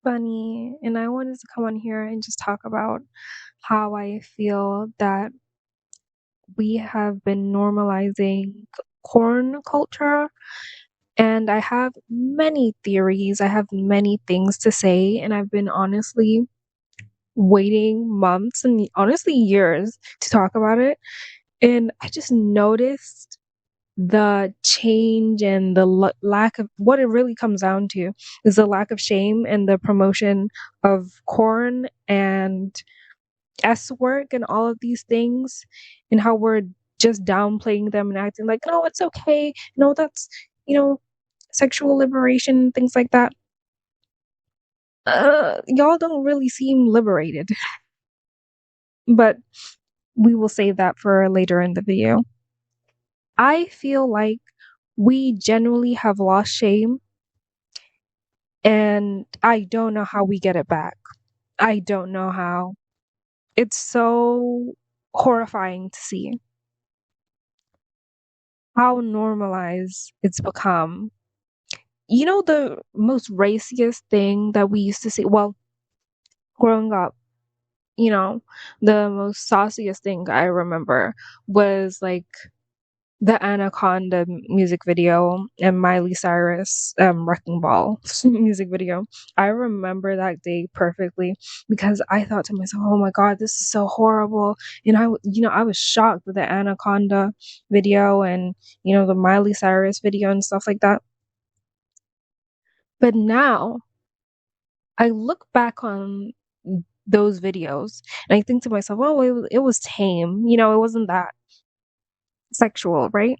Bunny, and I wanted to come on here and just talk about how I feel that we have been normalizing corn culture. And I have many theories, I have many things to say, and I've been honestly waiting months and honestly years to talk about it. And I just noticed the change and the lack of what it really comes down to is the lack of shame and the promotion of corn and S work and all of these things, and how we're just downplaying them and acting like, no, it's okay. No, that's, you know, sexual liberation, things like that. Y'all don't really seem liberated, but we will save that for later in the video. I feel like we genuinely have lost shame, and I don't know how we get it back. I don't know how. It's so horrifying to see how normalized it's become. You know, the most raciest thing that we used to see, well, growing up, you know, the most sauciest thing I remember was like the Anaconda music video and Miley Cyrus Wrecking Ball music video. I remember that day perfectly because I thought to myself, "Oh my God, this is so horrible." And I was shocked with the Anaconda video and the Miley Cyrus video and stuff like that. But now I look back on those videos and I think to myself, "Oh, it was tame. It wasn't that sexual, right?"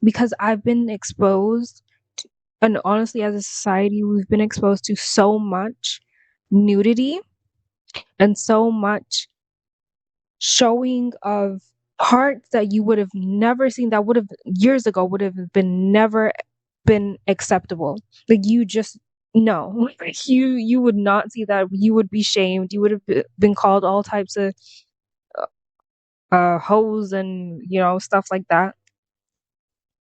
Because I've been exposed to, and honestly, as a society, we've been exposed to so much nudity and so much showing of parts that you would have never seen, that would have years ago would have been never been acceptable. Like you just no, like you would not see that. You would be shamed. You would have been called all types of hoes and stuff like that.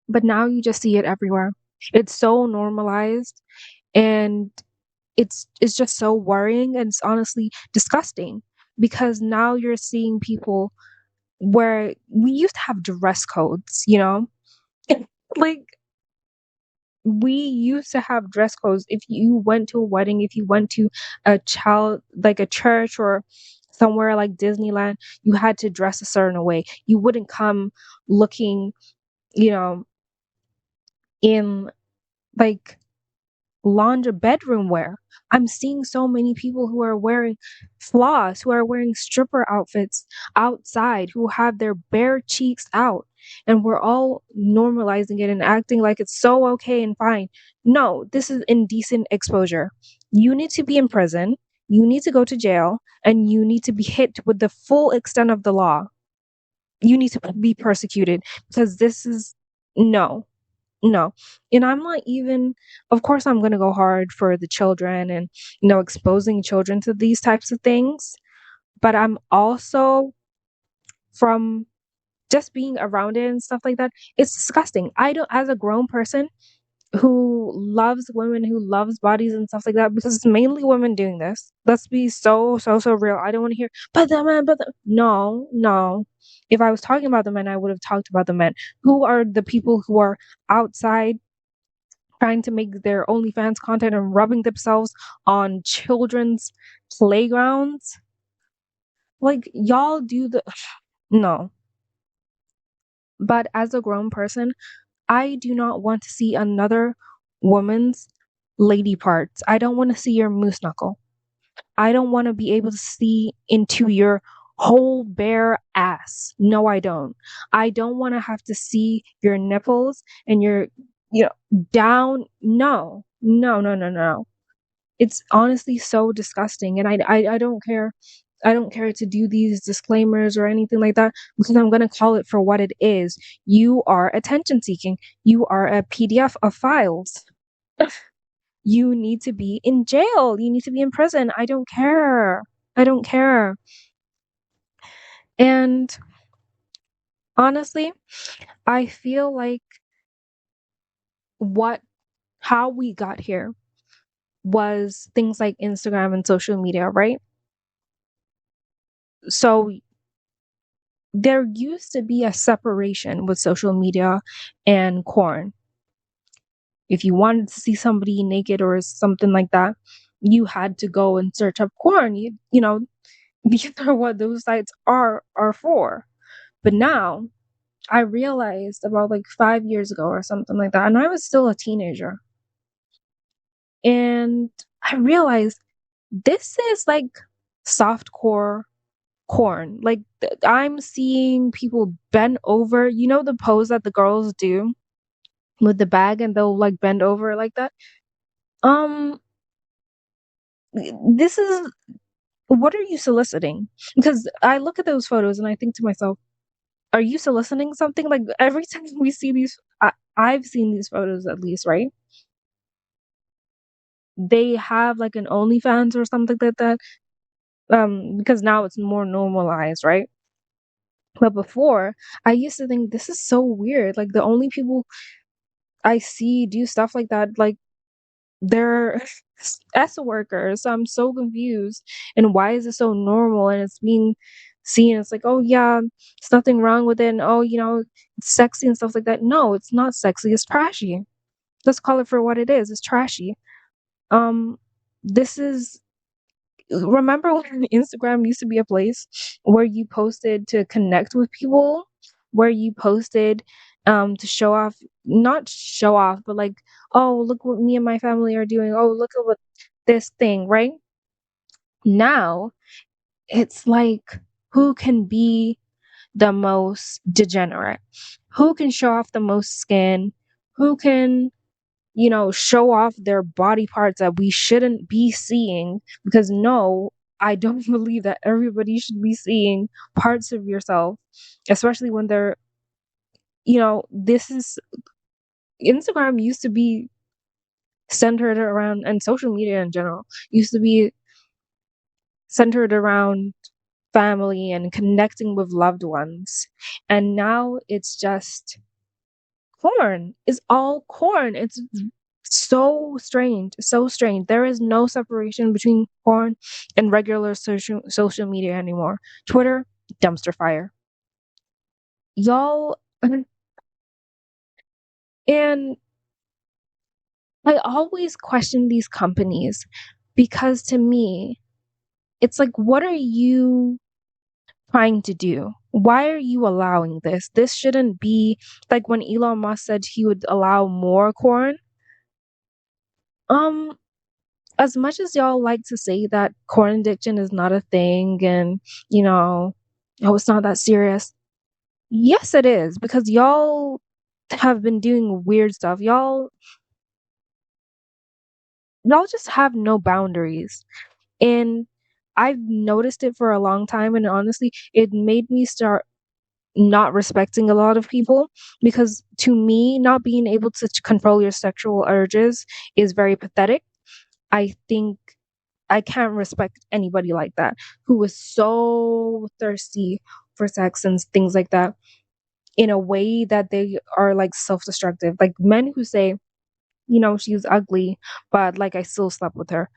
But now you just see it everywhere. It's so normalized, and it's just so worrying, and it's honestly disgusting because now you're seeing people where we used to have dress codes, like we used to have dress codes. If you went to a wedding, if you went to a child, like a church or somewhere like Disneyland, you had to dress a certain way. You wouldn't come looking, you know, in like laundry bedroom wear. I'm seeing so many people who are wearing floss, who are wearing stripper outfits outside, who have their bare cheeks out. And we're all normalizing it and acting like it's so okay and fine. No, this is indecent exposure. You need to be in prison, you need to go to jail, and you need to be hit with the full extent of the law. You need to be persecuted because this is no. No. And I'm not even, of course, I'm going to go hard for the children and, exposing children to these types of things. But I'm also, from just being around it and stuff like that, it's disgusting. I don't, as a grown person who loves women, who loves bodies and stuff like that, because it's mainly women doing this. Let's be so real. I don't want to hear, but the men, no, no. If I was talking about the men, I would have talked about the men. Who are the people who are outside trying to make their OnlyFans content and rubbing themselves on children's playgrounds? Like, y'all do the. No. But as a grown person, I do not want to see another woman's lady parts. I don't want to see your moose knuckle. I don't want to be able to see into your whole bare ass. No, I don't. I don't want to have to see your nipples and your, down. No, no, no, no, no. It's honestly so disgusting, and I don't care. I don't care to do these disclaimers or anything like that because I'm going to call it for what it is. You are attention seeking. You are a PDF of files. You need to be in jail. You need to be in prison. I don't care. I don't care. And honestly, I feel like what how we got here was things like Instagram and social media, right? So there used to be a separation with social media and porn. If you wanted to see somebody naked or something like that, you had to go and search up porn. You know, these are what those sites are for. But now I realized about like 5 years ago or something like that, and I was still a teenager. And I realized this is like softcore corn. Like I'm seeing people bend over. You know the pose that the girls do with the bag and they'll like bend over like that? Um this is what are you soliciting? Because I look at those photos and I think to myself, are you soliciting something? Like every time we see these I've seen these photos at least, right? They have like an OnlyFans or something like that. Because now it's more normalized, right? But before, I used to think this is so weird. Like the only people I see do stuff like that, like they're S workers. So I'm so confused. And why is it so normal? And it's being seen. It's like, oh yeah, it's nothing wrong with it. And oh, it's sexy and stuff like that. No, it's not sexy. It's trashy. Let's call it for what it is. It's trashy. Um, this is remember when Instagram used to be a place where you posted to connect with people, where you posted to show off, not show off, but like, oh, look what me and my family are doing. Oh, look at what this thing, right? Now it's like who can be the most degenerate? Who can show off the most skin? Who can show off their body parts that we shouldn't be seeing because no, I don't believe that everybody should be seeing parts of yourself, especially when they're, this is Instagram used to be centered around, and social media in general used to be centered around family and connecting with loved ones. And now it's just corn. It's all corn. It's so strange, so strange. There is no separation between porn and regular social media anymore. Twitter, dumpster fire. Y'all, and I always question these companies because to me, it's like, what are you trying to do? Why are you allowing this? This shouldn't be like when Elon Musk said he would allow more corn. Um, as much as y'all like to say that corn addiction is not a thing and, you know, oh, it's not that serious. Yes, it is because y'all have been doing weird stuff. Y'all just have no boundaries. And I've noticed it for a long time. And honestly, it made me start not respecting a lot of people because to me, not being able to control your sexual urges is very pathetic. I think I can't respect anybody like that who is so thirsty for sex and things like that in a way that they are like self-destructive. Like men who say, she's ugly, but like I still slept with her.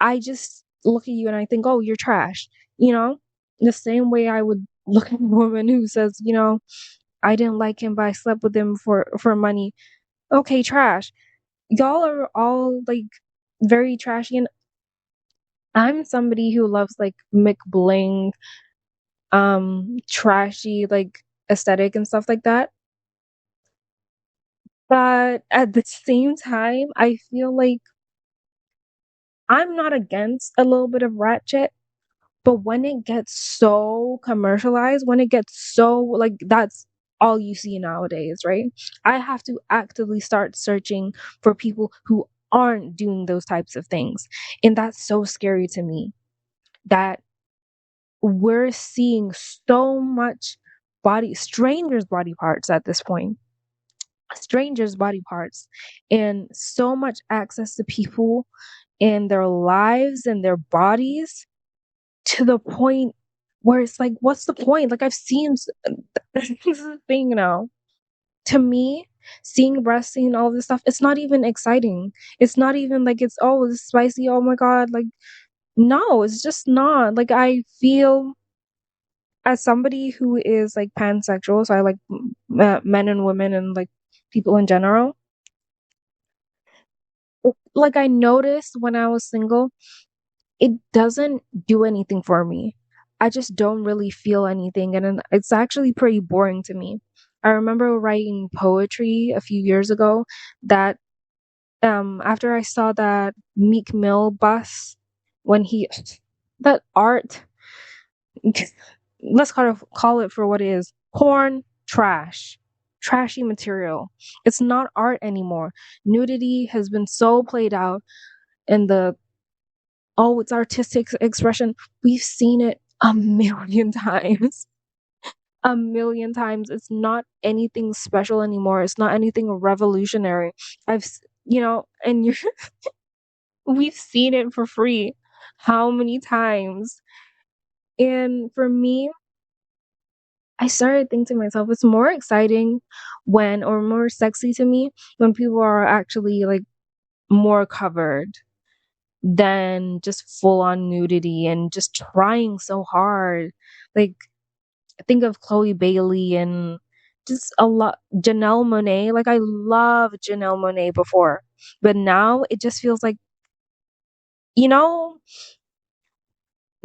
I just look at you and I think, oh, you're trash. You know, the same way I would look at a woman who says, I didn't like him, but I slept with him for money. Okay, trash. Y'all are all like very trashy, and I'm somebody who loves like McBling, trashy like aesthetic and stuff like that. But at the same time, I feel like I'm not against a little bit of ratchet, but when it gets so commercialized, when it gets so like that's all you see nowadays, right? I have to actively start searching for people who aren't doing those types of things. And that's so scary to me that we're seeing so much strangers' body parts at this point, strangers' body parts, and so much access to people and their lives and their bodies to the point where it's like, what's the point? Like, I've seen this is the thing now. To me, seeing breasts, seeing all this stuff, it's not even exciting. It's not even like it's, oh, it's spicy, oh my god, like no, it's just not. Like I feel as somebody who is like pansexual, so I like men and women and like people in general. Like I noticed when I was single, it doesn't do anything for me. I just don't really feel anything, and it's actually pretty boring to me. I remember writing poetry a few years ago that after I saw that Meek Mill bus when he that art, let's call it for what it is, porn trash, trashy material. It's not art anymore. Nudity has been so played out in the, oh, it's artistic expression. We've seen it a million times. A million times. It's not anything special anymore. It's not anything revolutionary. And you we've seen it for free how many times? And for me, I started thinking to myself, it's more exciting when, or more sexy to me, when people are actually like more covered than just full on nudity and just trying so hard. Like, think of Chloe Bailey and just a lot, Janelle Monae. Like, I love Janelle Monae before, but now it just feels like, you know,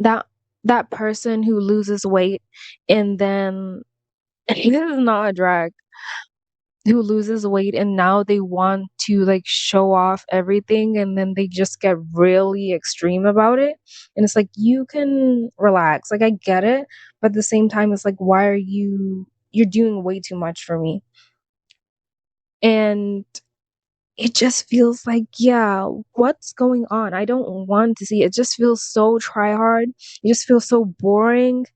that that person who loses weight and then this is not a drag, who loses weight and now they want to like show off everything and then they just get really extreme about it. And it's like, you can relax. Like I get it, but at the same time it's like, why are you're doing way too much for me. And it just feels like, yeah, what's going on? I don't want to see it. It just feels so try hard. It just feels so boring.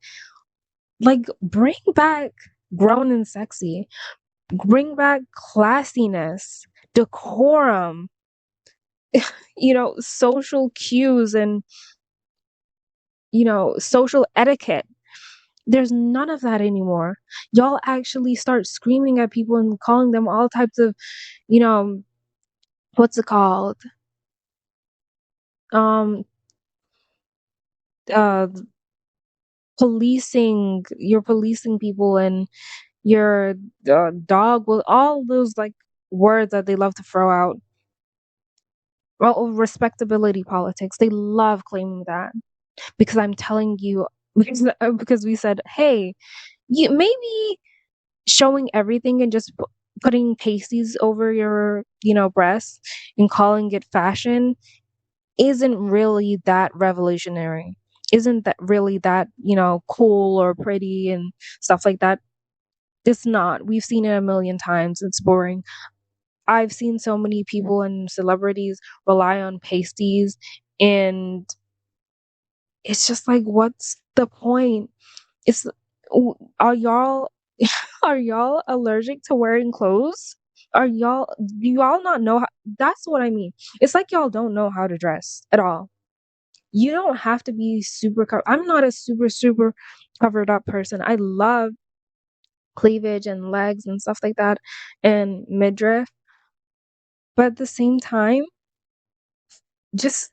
Like bring back grown and sexy. Bring back classiness, decorum, social cues and, social etiquette. There's none of that anymore. Y'all actually start screaming at people and calling them all types of, you know, what's it called? Um, uh, you're policing people and your dog will, all those like words that they love to throw out. Well, respectability politics, they love claiming that. Because I'm telling you, because we said, hey, you maybe showing everything and just putting pasties over your, breasts and calling it fashion isn't really that revolutionary. Isn't that really that, cool or pretty and stuff like that? It's not. We've seen it a million times. It's boring. I've seen so many people and celebrities rely on pasties, and it's just like, what's the point? It's are y'all are y'all allergic to wearing clothes? Do y'all not know how, that's what I mean. It's like y'all don't know how to dress at all. You don't have to be super I'm not a super covered up person. I love cleavage and legs and stuff like that and midriff, but at the same time, just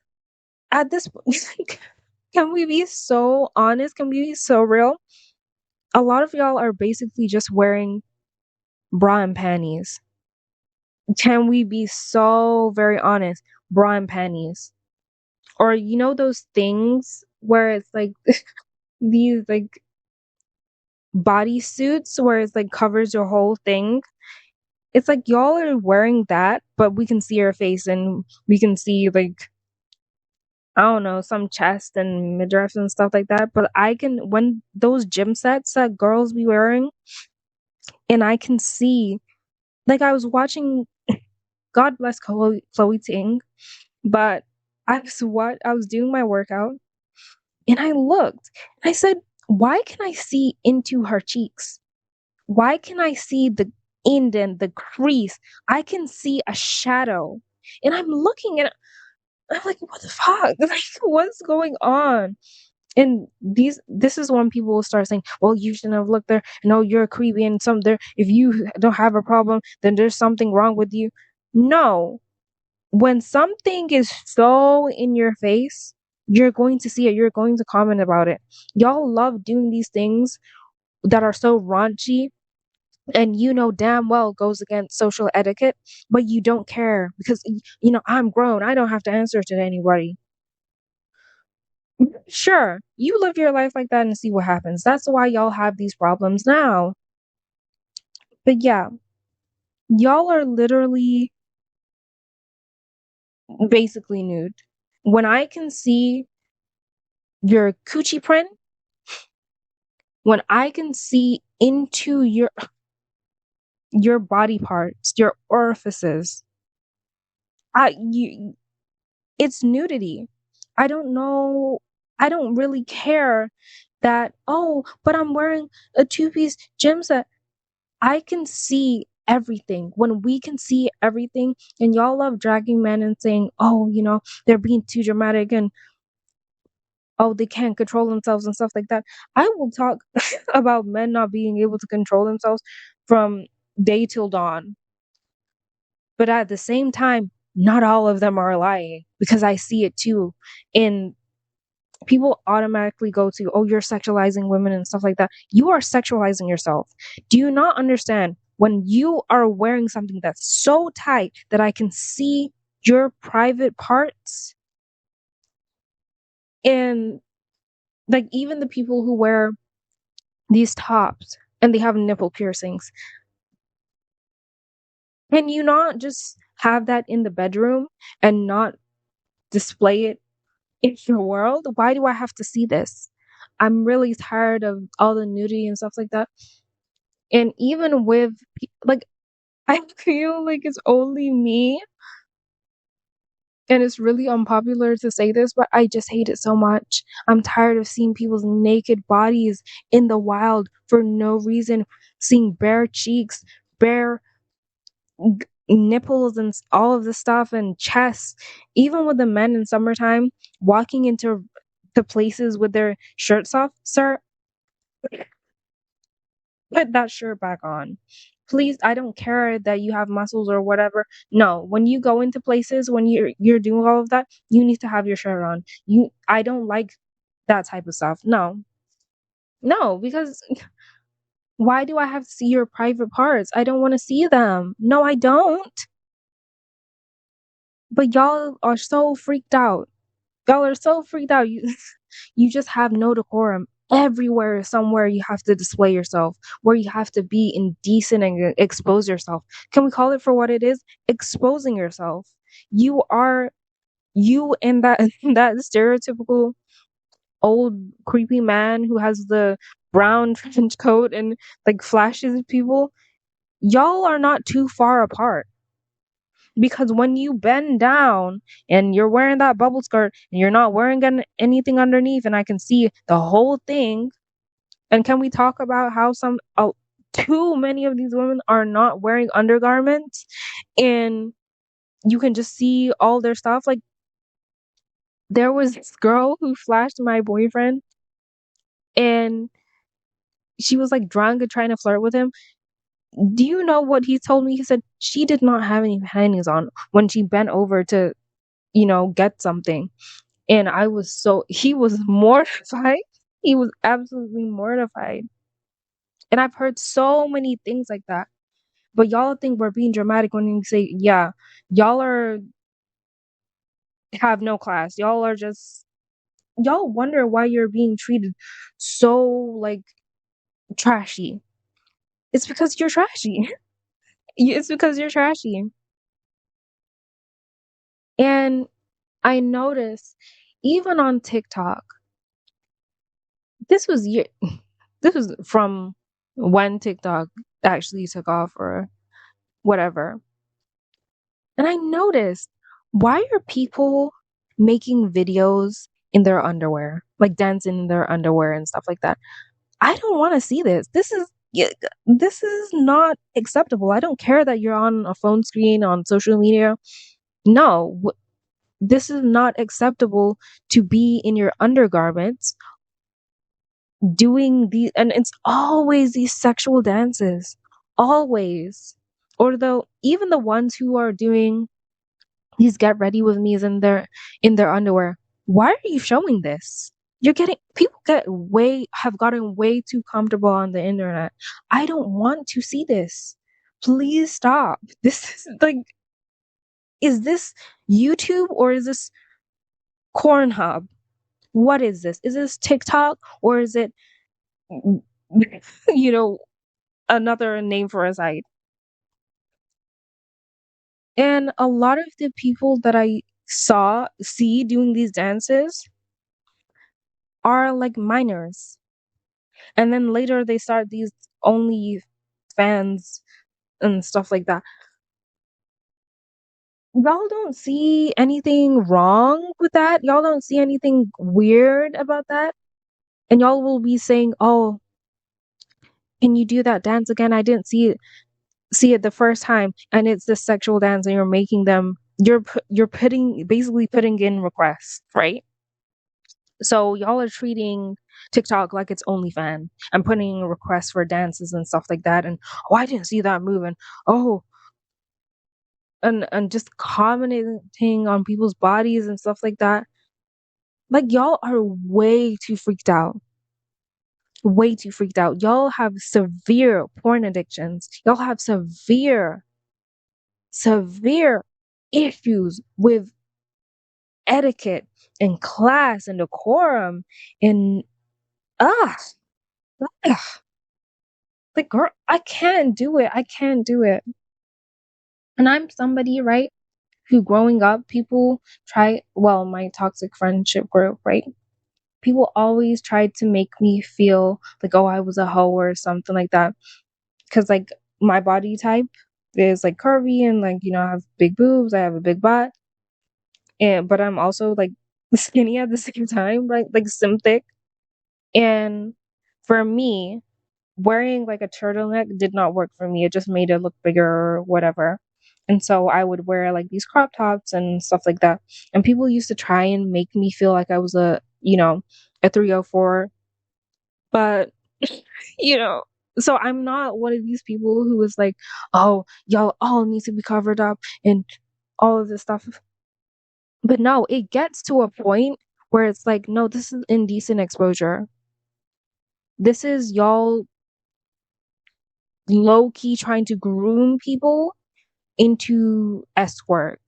at this point, can we be so honest? Can we be so real? A lot of y'all are basically just wearing bra and panties. Can we be so very honest? Bra and panties. Or those things where it's like these like body suits where it's like covers your whole thing. It's like y'all are wearing that, but we can see your face and we can see like, I don't know, some chest and midriff and stuff like that. But I can, when those gym sets that girls be wearing, and I can see, like I was watching, God bless Chloe Ting, but I was doing my workout and I looked and I said, why can I see into her cheeks? Why can I see the indent, the crease? I can see a shadow. And I'm looking and I'm like, what the fuck? Like, what's going on? And this is when people will start saying, well, you shouldn't have looked there. No, you're creepy and some there. If you don't have a problem, then there's something wrong with you. No. When something is so in your face, you're going to see it. You're going to comment about it. Y'all love doing these things that are so raunchy and you know damn well goes against social etiquette, but you don't care because I'm grown. I don't have to answer to anybody. Sure, you live your life like that and see what happens. That's why y'all have these problems now. But yeah, y'all are literally basically nude. When I can see your coochie print, when I can see into your body parts, your orifices, you it's nudity. I don't know. I don't really care that, oh, but I'm wearing a two-piece gym set. I can see everything. When we can see everything, and y'all love dragging men and saying, oh, they're being too dramatic and oh, they can't control themselves and stuff like that. I will talk about men not being able to control themselves from day till dawn. But at the same time, not all of them are lying because I see it too. And people automatically go to, oh, you're sexualizing women and stuff like that. You are sexualizing yourself. Do you not understand when you are wearing something that's so tight that I can see your private parts? And like, even the people who wear these tops and they have nipple piercings, can you not just have that in the bedroom and not display it in your world? Why do I have to see this? I'm really tired of all the nudity and stuff like that. And even with like, I feel like it's only me, and it's really unpopular to say this, but I just hate it so much. I'm tired of seeing people's naked bodies in the wild for no reason, seeing bare cheeks, bare nipples, and all of this stuff, and chests. Even with the men in summertime walking into the places with their shirts off, sir, put that shirt back on. Please, I don't care that you have muscles or whatever. No, when you go into places, when you're doing all of that, you need to have your shirt on. I don't like that type of stuff. No. No, because why do I have to see your private parts? I don't want to see them. No, I don't. But y'all are so freaked out. Y'all are so freaked out. You you just have no decorum. Everywhere, somewhere you have to display yourself, where you have to be indecent and expose yourself. Can we call it for what it is? Exposing yourself. You are you and that that stereotypical old creepy man who has the brown trench coat and like flashes people. Y'all are not too far apart. Because when you bend down and you're wearing that bubble skirt and you're not wearing anything underneath, and I can see the whole thing. And can we talk about how too many of these women are not wearing undergarments, and you can just see all their stuff? Like, there was this girl who flashed my boyfriend, and she was like drunk and trying to flirt with him. Do you know what he told me? He said she did not have any panties on when she bent over to, get something. And he was mortified. He was absolutely mortified. And I've heard so many things like that. But y'all think we're being dramatic when you say, yeah, y'all have no class. Y'all wonder why you're being treated so like trashy. It's because you're trashy. It's because you're trashy. And I noticed even on TikTok, this was year this was from when TikTok actually took off or whatever. And I noticed, why are people making videos in their underwear, like dancing in their underwear and stuff like that? I don't want to see this. This is not acceptable. I don't care that you're on a phone screen on social media. No, this is not acceptable to be in your undergarments doing these, and it's always these sexual dances, always. Or though even the ones who are doing these get ready with me's in their underwear. Why are you showing this? You're getting people get way have gotten way too comfortable on the internet. I don't want to see this. Please stop. This is like, is this YouTube or is this Cornhub? What is this? Is this TikTok or is it you know, another name for a site? And a lot of the people that I see doing these dances are like minors. And then later they start these only fans and stuff like that. Y'all don't see anything wrong with that? Y'all don't see anything weird about that? And y'all will be saying, "Oh, can you do that dance again? I didn't see it the first time." And it's this sexual dance, and you're making them. You're putting basically putting in requests, right? So y'all are treating TikTok like it's OnlyFans and putting requests for dances and stuff like that. And oh, I didn't see that moving. Oh, and just commenting on people's bodies and stuff like that. Like y'all are way too freaked out. Way too freaked out. Y'all have severe porn addictions. Y'all have severe issues with etiquette and class and decorum and ugh, ugh. Like girl, I can't do it. I can't do it. And I'm somebody, right, who growing up, people try, well, my toxic friendship group, right? People always tried to make me feel like, oh, I was a hoe or something like that. Cause like my body type is like curvy and like, I have big boobs, I have a big butt. And but I'm also like skinny at the same time, right? Like sim thick. And for me, wearing like a turtleneck did not work for me. It just made it look bigger or whatever. And so I would wear like these crop tops and stuff like that. And people used to try and make me feel like I was a 304. But, you know, so I'm not one of these people who is like, oh, y'all all need to be covered up and all of this stuff. But no, it gets to a point where it's like, no, this is indecent exposure. This is y'all low key trying to groom people into S work.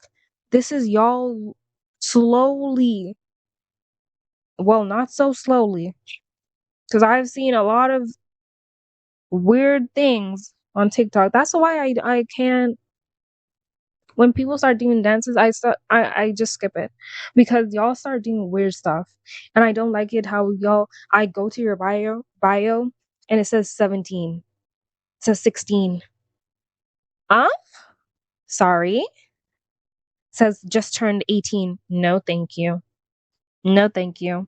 This is y'all slowly, well, not so slowly, because I've seen a lot of weird things on TikTok. That's why I can't. When people start doing dances, I just skip it because y'all start doing weird stuff, and I don't like it how y'all. I go to your bio, and it says 17, it says 16. Huh? Sorry. It says just turned 18. No, thank you. No, thank you.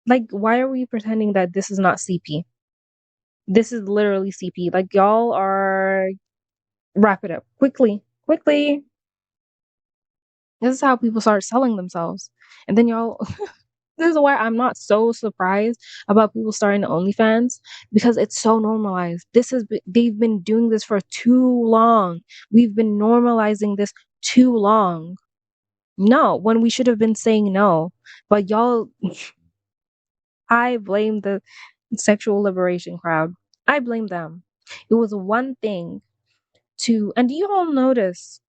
Like, why are we pretending that this is not CP? This is literally CP. Like, y'all are wrap it up quickly, quickly. This is how people start selling themselves, and then y'all. This is why I'm not so surprised about people starting OnlyFans because it's so normalized. They've been doing this for too long. We've been normalizing this too long. No, when we should have been saying no, but y'all. I blame the sexual liberation crowd. I blame them. It was one thing and do you all notice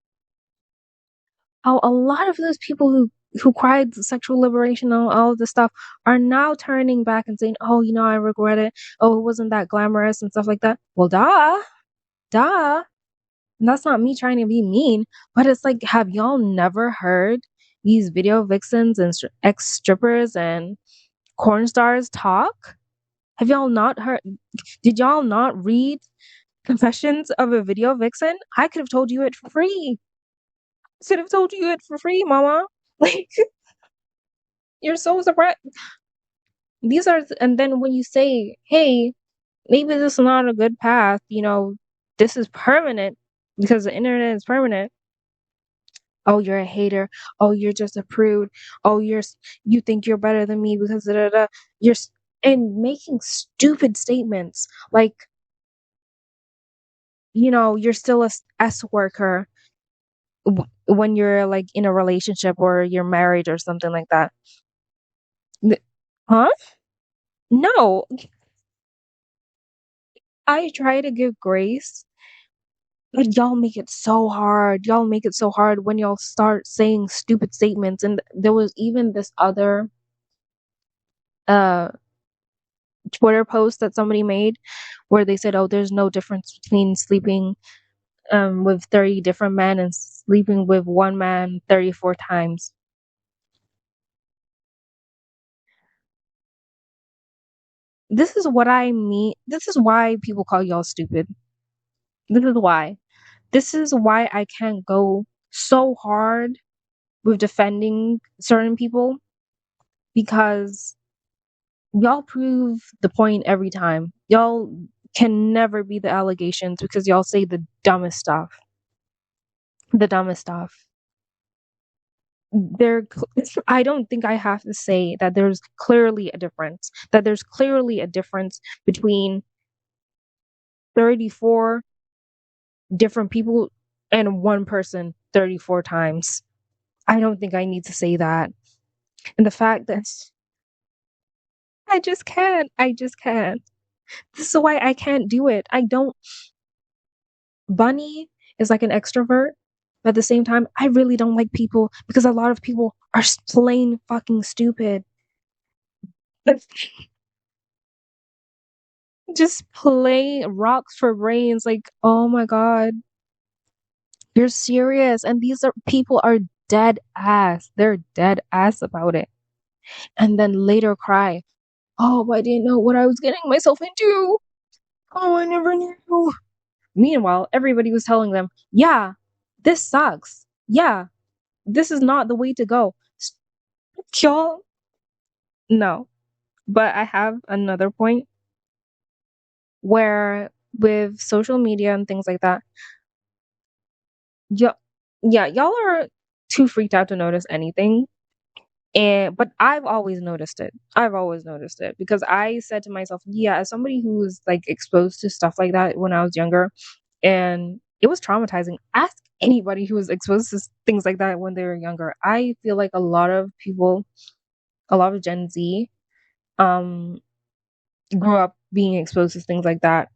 how a lot of those people who cried sexual liberation and all of this stuff are now turning back and saying, "Oh, I regret it. Oh, it wasn't that glamorous and stuff like that." Well, duh. And that's not me trying to be mean, but it's like, have y'all never heard these video vixens and ex strippers and corn stars talk? Have y'all not heard? Did y'all not read Confessions of a Video Vixen? I could have told you it for free. Should have told you it for free, mama. Like, you're so surprised. And then when you say, hey, maybe this is not a good path, this is permanent because the internet is permanent. Oh, you're a hater. Oh, you're just a prude. Oh, you think you're better than me because da, da, da. You're s- and making stupid statements like, you're still a S worker when you're like in a relationship or you're married or something like that. N- Huh? No, I try to give grace, but y'all make it so hard. Y'all make it so hard when y'all start saying stupid statements. And there was even this other uh Twitter post that somebody made where they said, "Oh, there's no difference between sleeping with 30 different men and sleeping with one man 34 times." This is what I mean. This is why people call y'all stupid. This is why. This is why I can't go so hard with defending certain people because y'all prove the point every time. Y'all can never be the allegations because y'all say the dumbest stuff. The dumbest stuff. I don't think I have to say that there's clearly a difference. That there's clearly a difference between 34 different people and one person 34 times. I don't think I need to say that. And the fact that I just can't. I just can't. This is why I can't do it. I don't. Bunny is like an extrovert, but at the same time, I really don't like people because a lot of people are plain fucking stupid. But just plain rocks for brains. Like, oh my god, you're serious. And these are people are dead ass. They're dead ass about it. And then later cry, oh, I didn't know what I was getting myself into. Oh, I never knew. Meanwhile, everybody was telling them, yeah, this sucks. Yeah, this is not the way to go. Y'all, no. But I have another point where with social media and things like that, yeah, yeah, y'all are too freaked out to notice anything. And but I've always noticed it. I've always noticed it because I said to myself, yeah, as somebody who was like exposed to stuff like that when I was younger, and it was traumatizing. Ask anybody who was exposed to things like that when they were younger. I feel like a lot of people, a lot of Gen Z, um, grew up being exposed to things like that.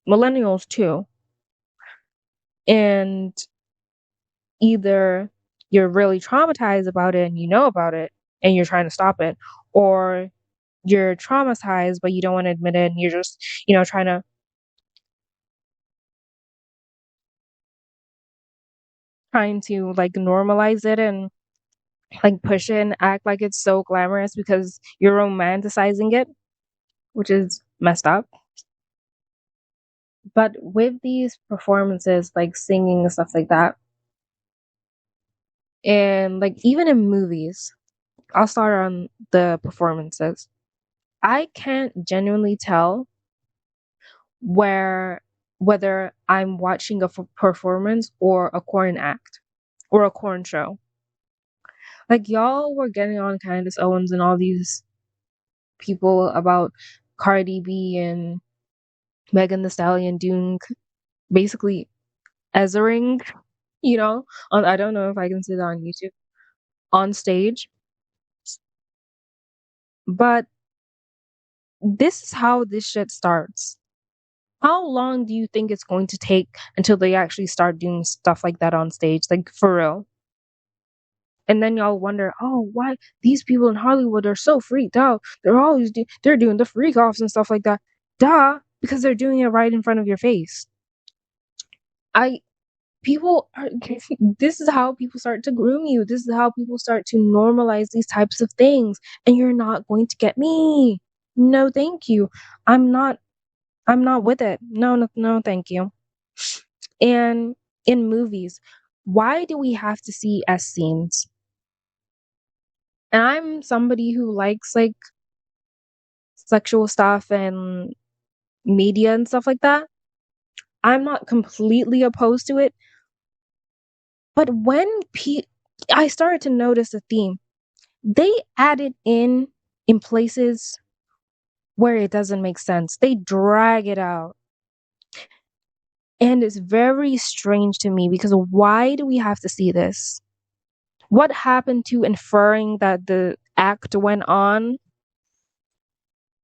Millennials too. And either you're really traumatized about it and you know about it and you're trying to stop it, or you're traumatized but you don't want to admit it and you're just, trying to like normalize it and like push it and act like it's so glamorous because you're romanticizing it, which is messed up. But with these performances, like singing and stuff like that, and like even in movies, I'll start on the performances. I can't genuinely tell where whether I'm watching a performance or a corn act or a corn show. Like y'all were getting on Candace Owens and all these people about Cardi B and Megan the Stallion doing basically Ezering, on I don't know if I can say that on YouTube on stage, but this is how this shit starts. How long do you think it's going to take until they actually start doing stuff like that on stage, like for real? And then y'all wonder, oh, why these people in Hollywood are so freaked out? They're doing the freak offs and stuff like that. Duh, because they're doing it right in front of your face. I people are this is how people start to groom you. This is how people start to normalize these types of things, and you're not going to get me. No, thank you. I'm not I'm not with it. No, no, no, thank you. And in movies, why do we have to see S scenes? And I'm somebody who likes like sexual stuff and media and stuff like that. I'm not completely opposed to it, But I started to notice a theme. They add it in places where it doesn't make sense. They drag it out. And it's very strange to me because why do we have to see this? What happened to inferring that the act went on?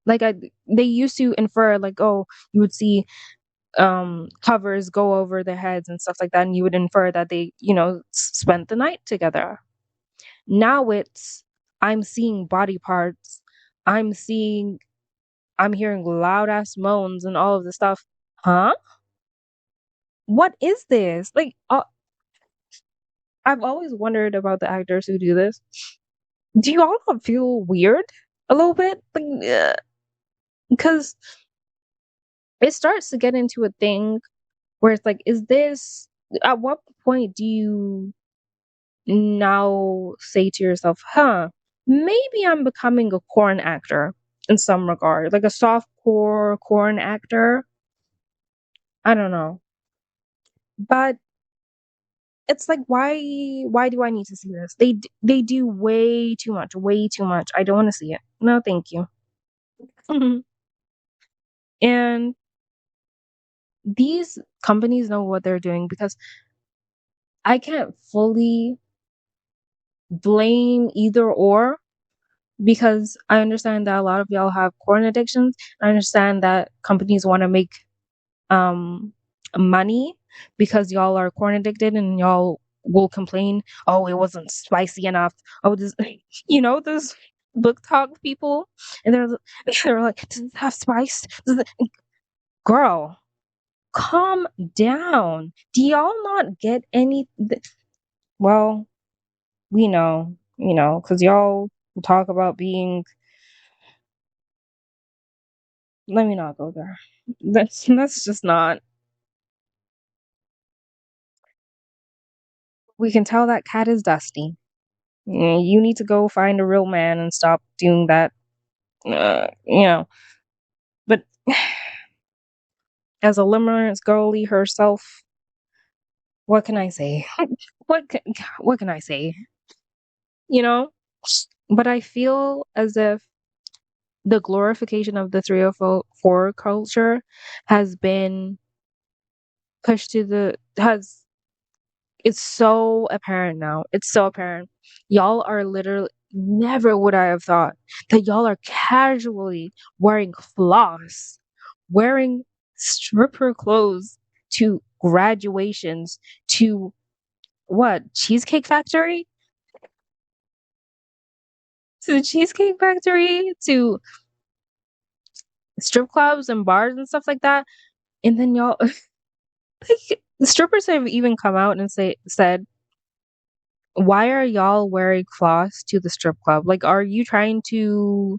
Like they used to infer like, oh, you would see covers go over their heads and stuff like that, and you would infer that they, spent the night together. Now it's I'm seeing body parts. I'm seeing I'm hearing loud ass moans and all of this stuff. Huh? What is this? Like I've always wondered about the actors who do this. Do you all not feel weird a little bit? Like, because it starts to get into a thing where it's like, is this at what point do you now say to yourself, huh, maybe I'm becoming a corn actor in some regard, like a soft core corn actor. I don't know. But it's like why do I need to see this? They do way too much, way too much. I don't want to see it. No, thank you. And these companies know what they're doing because I can't fully blame either or because I understand that a lot of y'all have corn addictions. I understand that companies want to make um money because y'all are corn addicted and y'all will complain, oh, it wasn't spicy enough. Oh, this those book talk people, and they're like, does it have spice? Girl, calm down. Do y'all not get any? Well, because y'all talk about being. Let me not go there. That's just not. We can tell that cat is dusty. You need to go find a real man and stop doing that. Uh, you know, but as a limerence girly herself, what can I say? what can, what can I say? You know, but I feel as if the glorification of the 304 culture has been pushed to the has it's so apparent now. It's so apparent. Y'all are literally never would I have thought that y'all are casually wearing floss, wearing stripper clothes to graduations, to what? Cheesecake Factory? To the Cheesecake Factory, to strip clubs and bars and stuff like that. And then y'all like the strippers have even come out and said, why are y'all wearing floss to the strip club? Like, are you trying to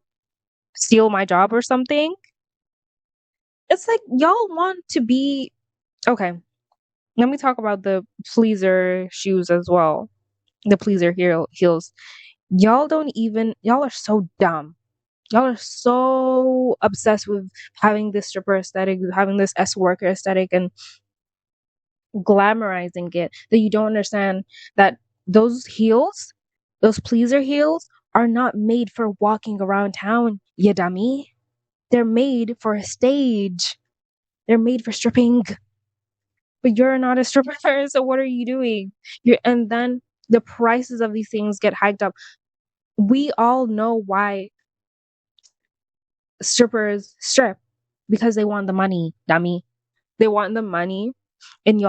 steal my job or something? It's like y'all want to be okay. Let me talk about the pleaser shoes as well. The pleaser heels. Y'all are so dumb. Y'all are so obsessed with having this stripper aesthetic, having this S worker aesthetic, and glamorizing it that you don't understand that those heels, those pleaser heels, are not made for walking around town, you dummy. They're made for a stage. They're made for stripping. But you're not a stripper, so what are you doing? And then the prices of these things get hiked up. We all know why strippers strip because they want the money, dummy. They want the money, and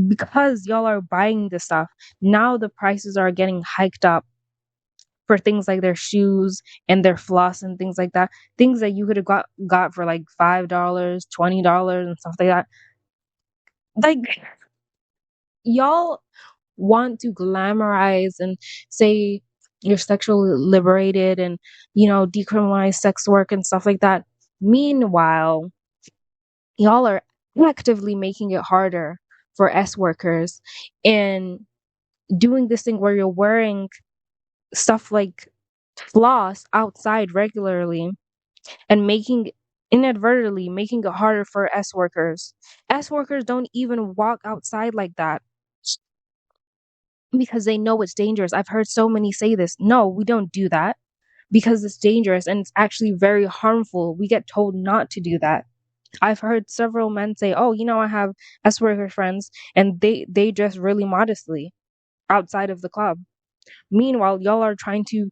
because y'all are buying this stuff. Now the prices are getting hiked up for things like their shoes and their floss and things like that. Things that you could have got for like $5, $20, and stuff like that. Like y'all want to glamorize and say you're sexually liberated and decriminalize sex work and stuff like that. Meanwhile, y'all are actively making it harder for S workers and doing this thing where you're wearing stuff like floss outside regularly and inadvertently making it harder for S workers. S workers don't even walk outside like that. because they know it's dangerous. I've heard so many say this. No, we don't do that because it's dangerous and it's actually very harmful. We get told not to do that. I've heard several men say, "Oh, I have S worker friends, and they dress really modestly outside of the club." Meanwhile, y'all are trying to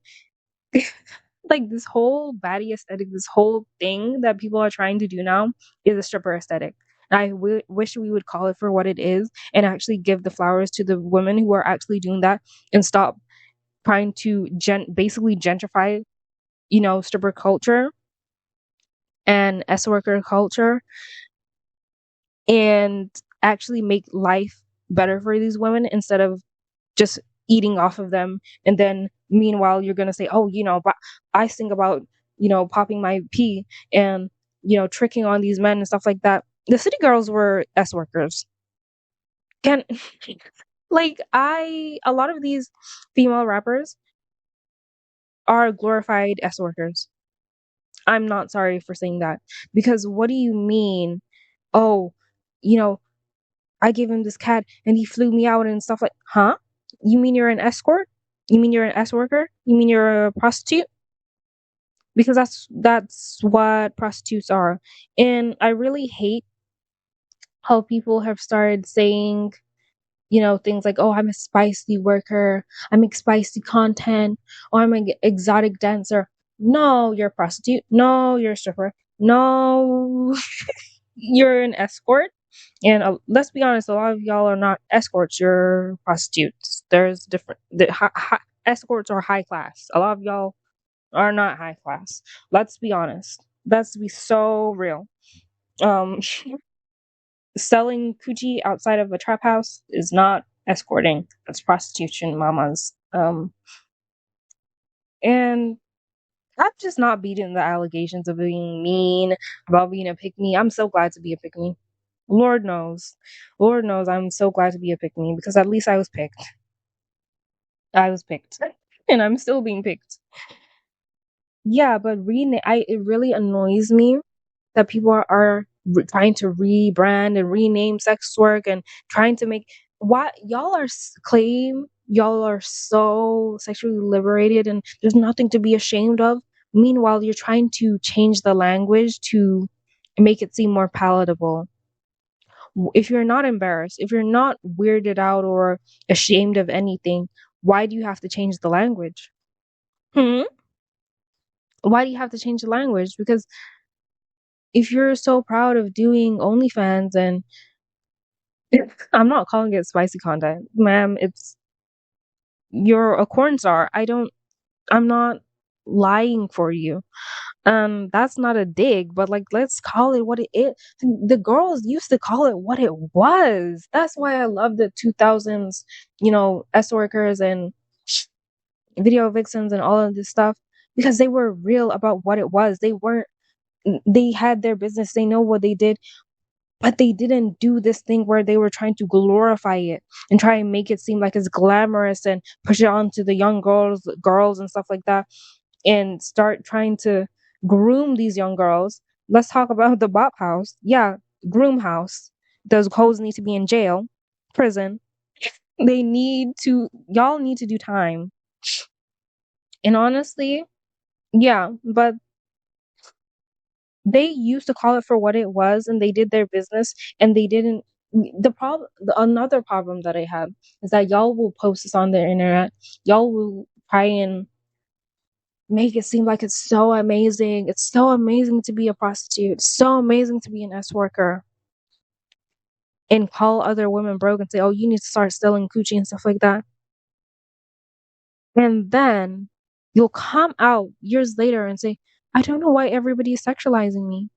like this whole baddie aesthetic, this whole thing that people are trying to do now is a stripper aesthetic. And wish we would call it for what it is and actually give the flowers to the women who are actually doing that and stop trying to basically gentrify, stripper culture and S worker culture and actually make life better for these women instead of just eating off of them. And then meanwhile, you're going to say, oh, but I think about, popping my pee and, tricking on these men and stuff like that. The city girls were S workers. Can a lot of these female rappers are glorified S workers. I'm not sorry for saying that because what do you mean? Oh, you know, I gave him this cat and he flew me out and stuff like, huh? You mean you're an escort? You mean you're an S worker? You mean you're a prostitute? Because that's what prostitutes are. And I really hate how people have started saying, things like, "Oh, I'm a spicy worker. I make spicy content. Oh, I'm an exotic dancer." No, you're a prostitute. No, you're a stripper. No, you're an escort. And let's be honest, a lot of y'all are not escorts. You're prostitutes. There's different. Escorts are high class. A lot of y'all are not high class. Let's be honest. Let's be so real. Um, selling coochie outside of a trap house is not escorting. That's prostitution, mamas. And I'm just not beating the allegations of being mean, about being a pick me. I'm so glad to be a pick me. Lord knows. Lord knows I'm so glad to be a pick me because at least I was picked. I was picked. And I'm still being picked. Yeah, but it really annoys me that people are trying to rebrand and rename sex work and trying to make what y'all claim y'all are so sexually liberated and there's nothing to be ashamed of. Meanwhile, you're trying to change the language to make it seem more palatable. If you're not embarrassed, if you're not weirded out or ashamed of anything, why do you have to change the language? Hmm? Why do you have to change the language? Because if you're so proud of doing OnlyFans and I'm not calling it spicy content, ma'am, you're a corn star. I'm not lying for you. That's not a dig, but like let's call it what it is. The girls used to call it what it was. That's why I love the 2000s, S workers and video vixens and all of this stuff because they were real about what it was. They had their business, they know what they did, but they didn't do this thing where they were trying to glorify it and try and make it seem like it's glamorous and push it onto the young girls and stuff like that and start trying to groom these young girls. Let's talk about the bop house. Yeah, groom house. Those hoes need to be in jail, prison. Y'all need to do time. And honestly, yeah, but they used to call it for what it was and they did their business and they didn't another problem that I have is that y'all will post this on the internet. Y'all will try and make it seem like it's so amazing. It's so amazing to be a prostitute. It's so amazing to be an S worker. And call other women broke and say, "Oh, you need to start selling coochie and stuff like that." And then you'll come out years later and say, "I don't know why everybody is sexualizing me.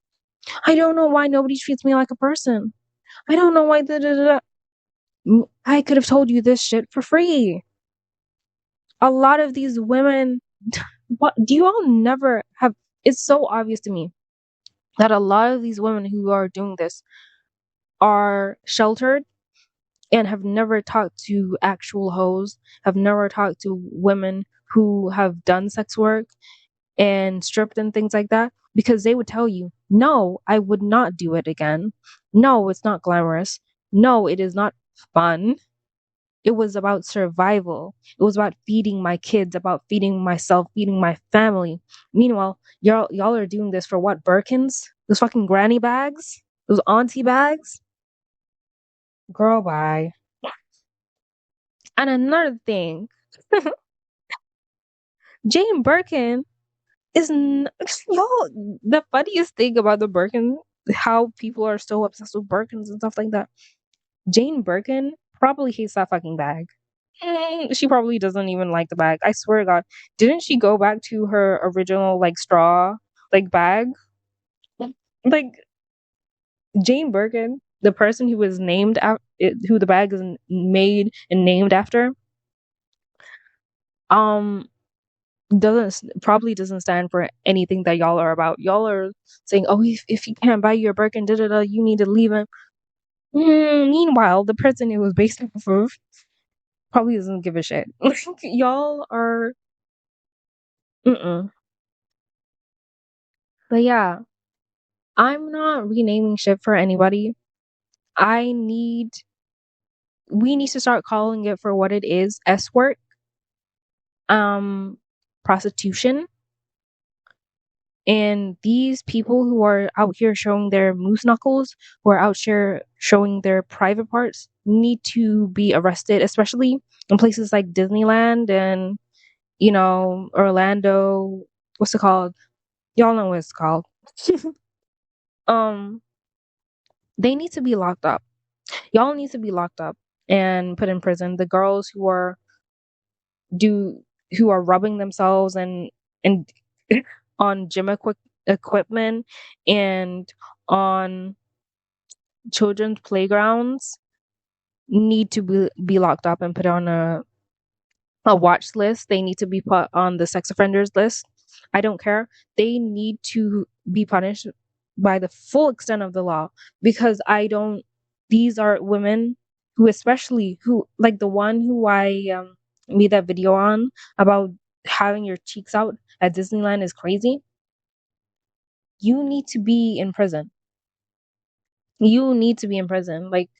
I don't know why nobody treats me like a person. I don't know why da da da da." I could have told you this shit for free. A lot of these women, what do you all never have? It's so obvious to me that a lot of these women who are doing this are sheltered and have never talked to actual hoes, have never talked to women who have done sex work and stripped and things like that because they would tell you, "No, I would not do it again. No, it's not glamorous. No, it is not fun." It was about survival. It was about feeding my kids, about feeding myself, feeding my family. Meanwhile, y'all are doing this for what? Birkins? Those fucking granny bags? Those auntie bags? Girl, bye. And another thing, Jane Birkin y'all. The funniest thing about the Birkin, how people are so obsessed with Birkins and stuff like that. Jane Birkin probably hates that fucking bag. She probably doesn't even like the bag. I swear to God, didn't she go back to her original like straw like bag? Like Jane Birkin, the person who was named out, who the bag is made and named after, um, probably doesn't stand for anything that y'all are about. Y'all are saying, "Oh, if you can't buy your Birkin, da da da, you need to leave him." Meanwhile, the person it was based off of probably doesn't give a shit. Like y'all are, mm-mm. But yeah, I'm not renaming shit for anybody. I need, we need to start calling it for what it is: S work, um, prostitution, and these people who are out here showing their moose knuckles, who are out here showing their private parts, need to be arrested, especially in places like Disneyland and Orlando. What's it called? Y'all know what it's called. um, they need to be locked up. Y'all need to be locked up and put in prison. The girls do who are rubbing themselves and on equipment and on children's playgrounds need to be locked up and put on a watch list. They need to be put on the sex offenders list. I don't care. They need to be punished by the full extent of the law because I don't. These are women who, especially who, like the one who I made that video on about having your cheeks out at Disneyland is crazy. You need to be in prison. You need to be in prison. Like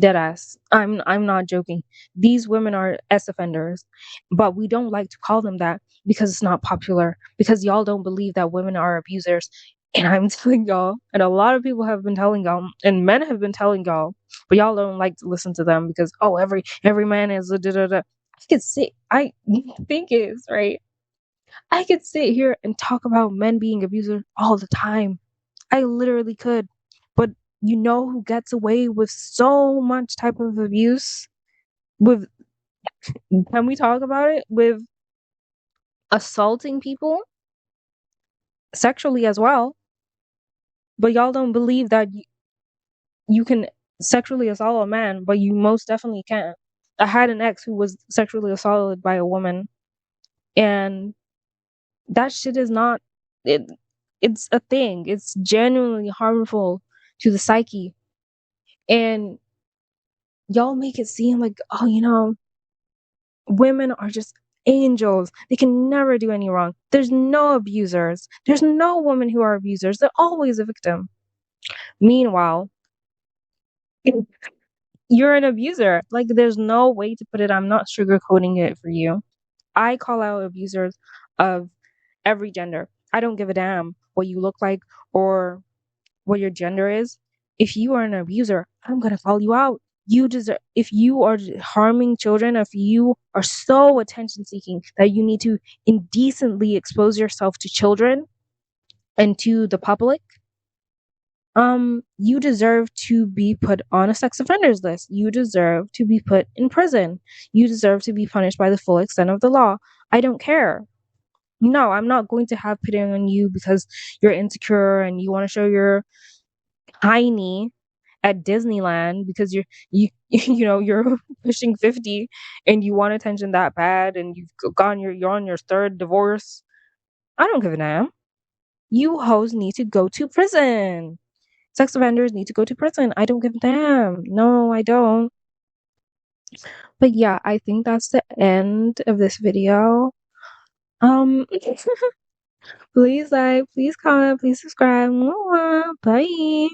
deadass. I'm not joking. These women are S offenders, but we don't like to call them that because it's not popular. Because y'all don't believe that women are abusers. And I'm telling y'all, and a lot of people have been telling y'all, and men have been telling y'all, but y'all don't like to listen to them because every man is a da da da. I could sit. I think is right. I could sit here and talk about men being abusers all the time. I literally could. But you know who gets away with so much type of abuse? With, can we talk about it? With assaulting people sexually as well. But y'all don't believe that you can sexually assault a man, but you most definitely can. I had an ex who was sexually assaulted by a woman, and that shit is not it. It's a thing. It's genuinely harmful to the psyche, and y'all make it seem like, oh, women are just angels. They can never do any wrong. There's no abusers. There's no women who are abusers. They're always a victim. Meanwhile, you're an abuser. Like, there's no way to put it. I'm not sugarcoating it for you. I call out abusers of every gender. I don't give a damn what you look like or what your gender is. If you are an abuser, I'm gonna call you out. You deserve, if you are harming children, if you are so attention seeking that you need to indecently expose yourself to children and to the public, you deserve to be put on a sex offenders list. You deserve to be put in prison. You deserve to be punished by the full extent of the law. I don't care. No, I'm not going to have pity on you because you're insecure and you want to show your tiny at Disneyland because you're pushing 50 and you want attention that bad and you're on your third divorce. I don't give a damn. You hoes need to go to prison. Sex offenders need to go to prison. I don't give a damn. No, I don't. But yeah, I think that's the end of this video. Um please like, please comment, please subscribe. Bye.